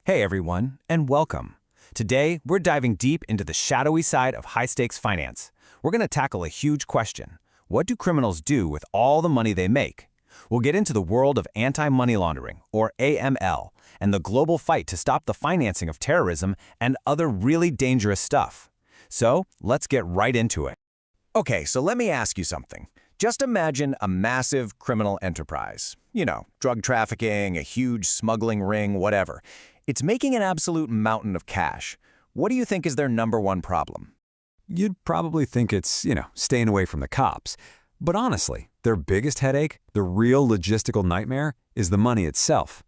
Hey everyone, and welcome. Today, we're diving deep into the shadowy side of high-stakes finance. We're going to tackle a huge question. What do criminals do with all the money they make? We'll get into the world of anti-money laundering, or AML, and the global fight to stop the financing of terrorism and other really dangerous stuff. So, let's get right into it. Okay, so let me ask you something. Just imagine a massive criminal enterprise. You know, drug trafficking, a huge smuggling ring, whatever. It's making an absolute mountain of cash. What do you think is their #1 problem? You'd probably think it's, staying away from the cops. But honestly, their biggest headache, the real logistical nightmare, is the money itself.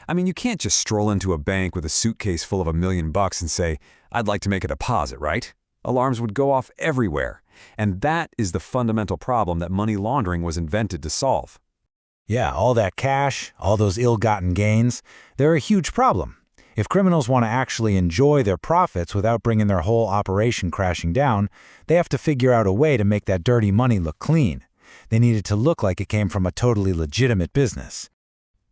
I mean, you can't just stroll into a bank with a suitcase full of $1 million and say, "I'd like to make a deposit," right? Alarms would go off everywhere. And that is the fundamental problem that money laundering was invented to solve. Yeah, all that cash, all those ill-gotten gains, they're a huge problem. If criminals want to actually enjoy their profits without bringing their whole operation crashing down, they have to figure out a way to make that dirty money look clean. They need it to look like it came from a totally legitimate business.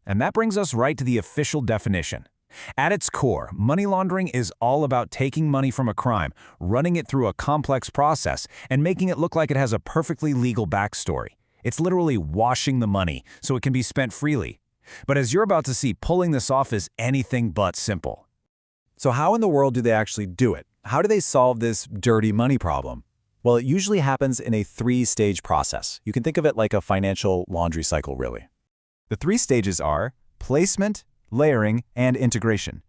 And that brings us right to the official definition. At its core, money laundering is all about taking money from a crime, running it through a complex process, and making it look like it has a perfectly legal backstory. It's literally washing the money so it can be spent freely. But as you're about to see, pulling this off is anything but simple. So how in the world do they actually do it? How do they solve this dirty money problem? Well, it usually happens in a 3-stage process. You can think of it like a financial laundry cycle, really. The 3 stages are placement, layering, and integration.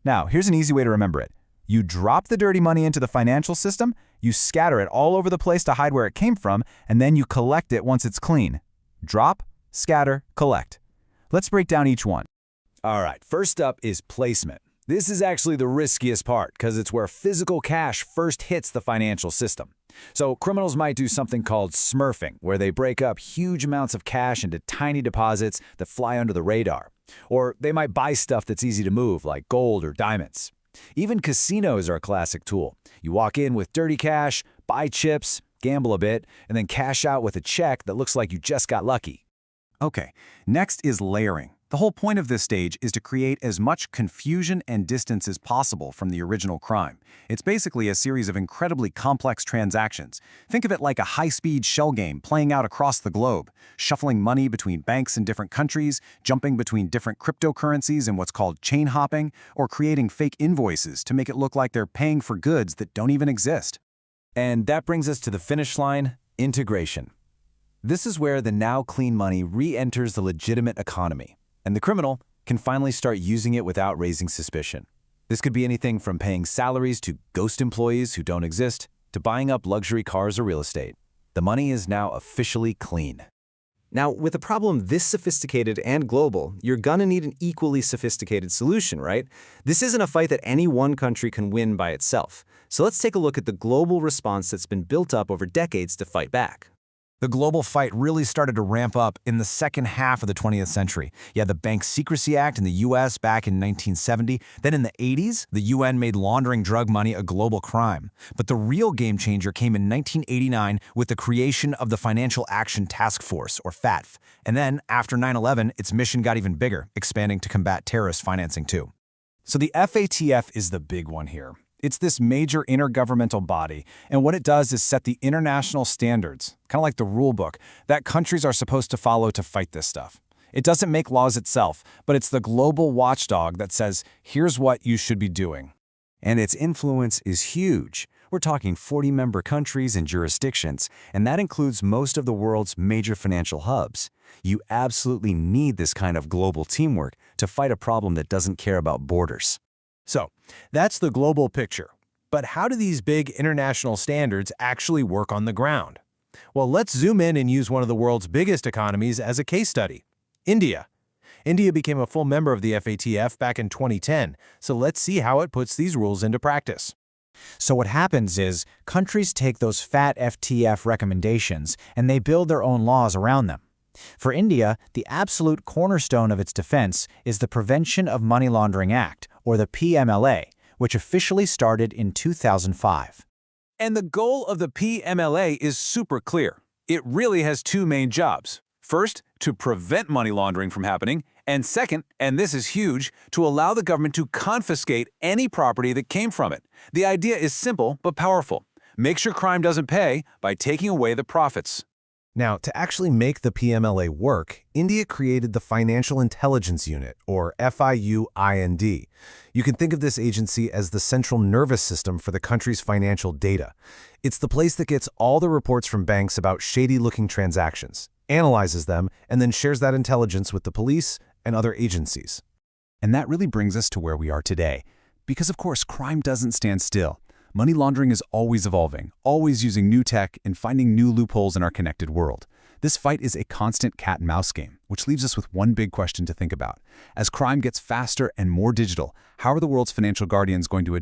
Now, here's an easy way to remember it. You drop the dirty money into the financial system, you scatter it all over the place to hide where it came from, and then you collect it once it's clean. Drop, scatter, collect. Let's break down each one. All right, first up is placement. This is actually the riskiest part because it's where physical cash first hits the financial system. So criminals might do something called smurfing, where they break up huge amounts of cash into tiny deposits that fly under the radar. Or they might buy stuff that's easy to move, like gold or diamonds. Even casinos are a classic tool. You walk in with dirty cash, buy chips, gamble a bit, and then cash out with a check that looks like you just got lucky. Okay, next is layering. The whole point of this stage is to create as much confusion and distance as possible from the original crime. It's basically a series of incredibly complex transactions. Think of it like a high-speed shell game playing out across the globe, shuffling money between banks in different countries, jumping between different cryptocurrencies in what's called chain hopping, or creating fake invoices to make it look like they're paying for goods that don't even exist. And that brings us to the finish line, integration. This is where the now clean money re-enters the legitimate economy, and the criminal can finally start using it without raising suspicion. This could be anything from paying salaries to ghost employees who don't exist, to buying up luxury cars or real estate. The money is now officially clean. Now, with a problem this sophisticated and global, you're gonna need an equally sophisticated solution, right? This isn't a fight that any one country can win by itself. So let's take a look at the global response that's been built up over decades to fight back. The global fight really started to ramp up in the second half of the 20th century. You had the Bank Secrecy Act in the US back in 1970. Then in the 80s, the UN made laundering drug money a global crime. But the real game changer came in 1989 with the creation of the Financial Action Task Force, or FATF. And then, after 9/11, its mission got even bigger, expanding to combat terrorist financing too. So the FATF is the big one here. It's this major intergovernmental body, and what it does is set the international standards, kind of like the rule book, that countries are supposed to follow to fight this stuff. It doesn't make laws itself, but it's the global watchdog that says, here's what you should be doing. And its influence is huge. We're talking 40-member countries and jurisdictions, and that includes most of the world's major financial hubs. You absolutely need this kind of global teamwork to fight a problem that doesn't care about borders. So, that's the global picture. But how do these big international standards actually work on the ground? Well, let's zoom in and use one of the world's biggest economies as a case study, India. India became a full member of the FATF back in 2010, so let's see how it puts these rules into practice. So what happens is countries take those FATF recommendations and they build their own laws around them. For India, the absolute cornerstone of its defense is the Prevention of Money Laundering Act, or the PMLA, which officially started in 2005. And the goal of the PMLA is super clear. It really has 2 main jobs. First, to prevent money laundering from happening, And second, and this is huge, to allow the government to confiscate any property that came from it. The idea is simple but powerful. Make sure crime doesn't pay by taking away the profits. Now, to actually make the PMLA work, India created the Financial Intelligence Unit, or FIU-IND. You can think of this agency as the central nervous system for the country's financial data. It's the place that gets all the reports from banks about shady-looking transactions, analyzes them, and then shares that intelligence with the police and other agencies. And that really brings us to where we are today. Because of course, crime doesn't stand still. Money laundering is always evolving, always using new tech and finding new loopholes in our connected world. This fight is a constant cat-and-mouse game, which leaves us with one big question to think about. As crime gets faster and more digital, how are the world's financial guardians going to adapt